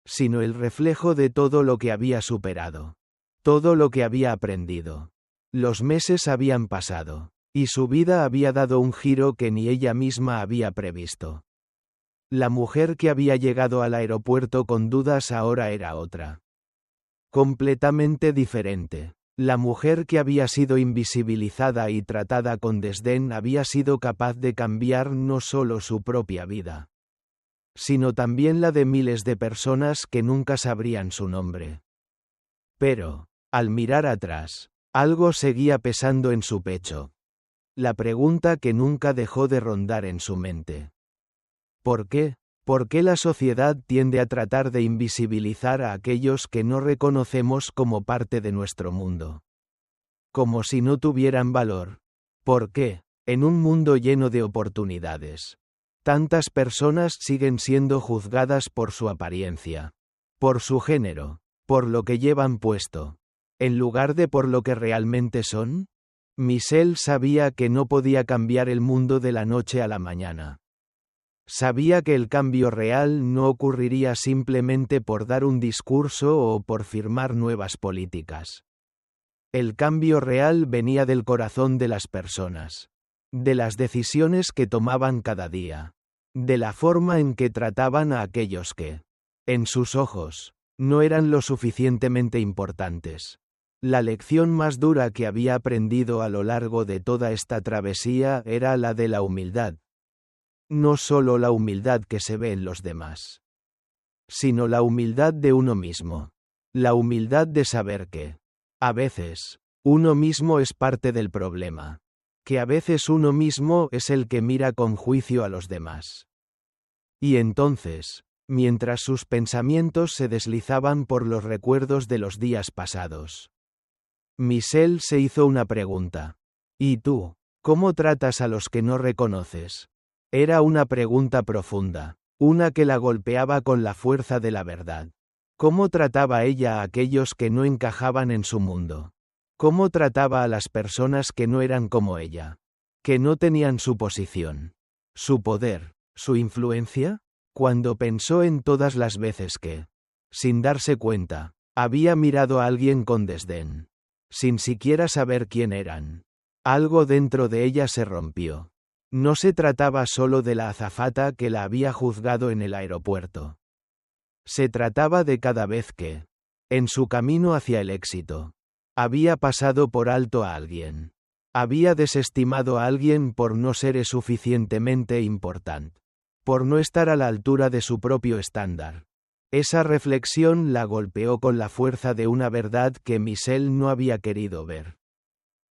sino el reflejo de todo lo que había superado, todo lo que había aprendido. Los meses habían pasado, y su vida había dado un giro que ni ella misma había previsto. La mujer que había llegado al aeropuerto con dudas ahora era otra. Completamente diferente. La mujer que había sido invisibilizada y tratada con desdén había sido capaz de cambiar no solo su propia vida, sino también la de miles de personas que nunca sabrían su nombre. Pero, al mirar atrás, algo seguía pesando en su pecho. La pregunta que nunca dejó de rondar en su mente. ¿Por qué? ¿Por qué la sociedad tiende a tratar de invisibilizar a aquellos que no reconocemos como parte de nuestro mundo? Como si no tuvieran valor. ¿Por qué, en un mundo lleno de oportunidades, tantas personas siguen siendo juzgadas por su apariencia, por su género, por lo que llevan puesto, en lugar de por lo que realmente son? Michelle sabía que no podía cambiar el mundo de la noche a la mañana. Sabía que el cambio real no ocurriría simplemente por dar un discurso o por firmar nuevas políticas. El cambio real venía del corazón de las personas, de las decisiones que tomaban cada día, de la forma en que trataban a aquellos que, en sus ojos, no eran lo suficientemente importantes. La lección más dura que había aprendido a lo largo de toda esta travesía era la de la humildad. No solo la humildad que se ve en los demás, sino la humildad de uno mismo. La humildad de saber que, a veces, uno mismo es parte del problema. Que a veces uno mismo es el que mira con juicio a los demás. Y entonces, mientras sus pensamientos se deslizaban por los recuerdos de los días pasados, Michelle se hizo una pregunta. ¿Y tú, cómo tratas a los que no reconoces? Era una pregunta profunda, una que la golpeaba con la fuerza de la verdad. ¿Cómo trataba ella a aquellos que no encajaban en su mundo? ¿Cómo trataba a las personas que no eran como ella? Que no tenían su posición, su poder, su influencia? Cuando pensó en todas las veces que, sin darse cuenta, había mirado a alguien con desdén, sin siquiera saber quién eran, algo dentro de ella se rompió. No se trataba solo de la azafata que la había juzgado en el aeropuerto. Se trataba de cada vez que, en su camino hacia el éxito, había pasado por alto a alguien. Había desestimado a alguien por no ser suficientemente importante, por no estar a la altura de su propio estándar. Esa reflexión la golpeó con la fuerza de una verdad que Michelle no había querido ver.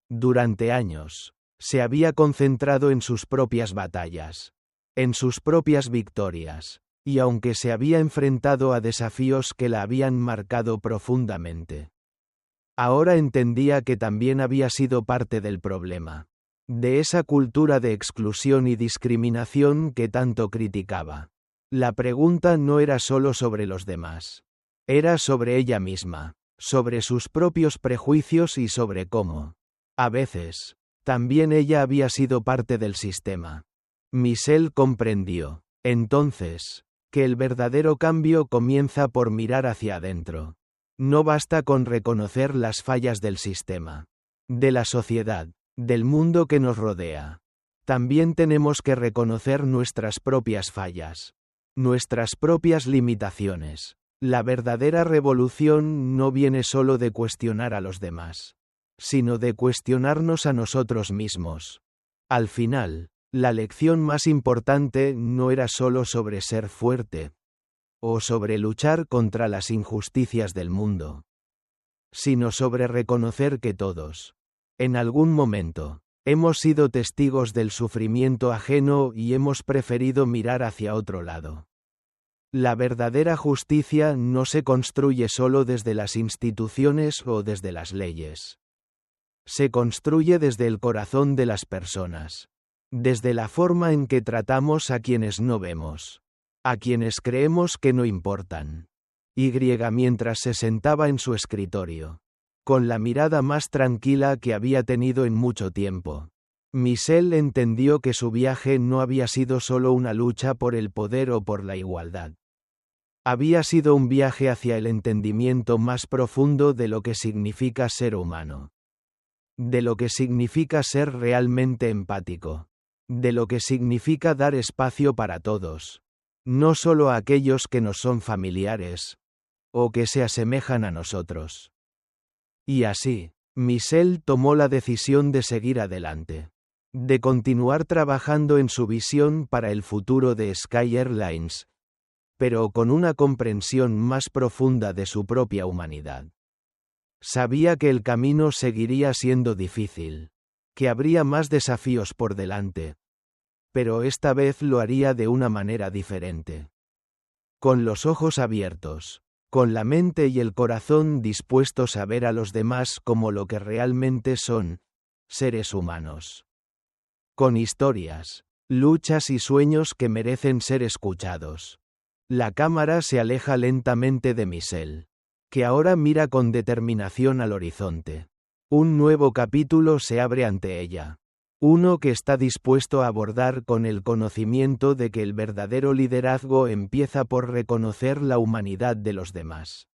Durante años, se había concentrado en sus propias batallas, en sus propias victorias, y aunque se había enfrentado a desafíos que la habían marcado profundamente, ahora entendía que también había sido parte del problema, de esa cultura de exclusión y discriminación que tanto criticaba. La pregunta no era solo sobre los demás, era sobre ella misma, sobre sus propios prejuicios y sobre cómo, a veces, también ella había sido parte del sistema. Michelle comprendió, entonces, que el verdadero cambio comienza por mirar hacia adentro. No basta con reconocer las fallas del sistema, de la sociedad, del mundo que nos rodea. También tenemos que reconocer nuestras propias fallas, nuestras propias limitaciones. La verdadera revolución no viene solo de cuestionar a los demás, sino de cuestionarnos a nosotros mismos. Al final, la lección más importante no era solo sobre ser fuerte, o sobre luchar contra las injusticias del mundo, sino sobre reconocer que todos, en algún momento, hemos sido testigos del sufrimiento ajeno y hemos preferido mirar hacia otro lado. La verdadera justicia no se construye solo desde las instituciones o desde las leyes. Se construye desde el corazón de las personas, desde la forma en que tratamos a quienes no vemos, a quienes creemos que no importan. Mientras se sentaba en su escritorio, con la mirada más tranquila que había tenido en mucho tiempo, Michelle entendió que su viaje no había sido solo una lucha por el poder o por la igualdad. Había sido un viaje hacia el entendimiento más profundo de lo que significa ser humano, de lo que significa ser realmente empático, de lo que significa dar espacio para todos, no solo a aquellos que nos son familiares, o que se asemejan a nosotros. Y así, Michelle tomó la decisión de seguir adelante, de continuar trabajando en su visión para el futuro de Sky Airlines, pero con una comprensión más profunda de su propia humanidad. Sabía que el camino seguiría siendo difícil, que habría más desafíos por delante, pero esta vez lo haría de una manera diferente. Con los ojos abiertos, con la mente y el corazón dispuestos a ver a los demás como lo que realmente son, seres humanos. Con historias, luchas y sueños que merecen ser escuchados. La cámara se aleja lentamente de Michelle, que ahora mira con determinación al horizonte. Un nuevo capítulo se abre ante ella. Uno que está dispuesto a abordar con el conocimiento de que el verdadero liderazgo empieza por reconocer la humanidad de los demás.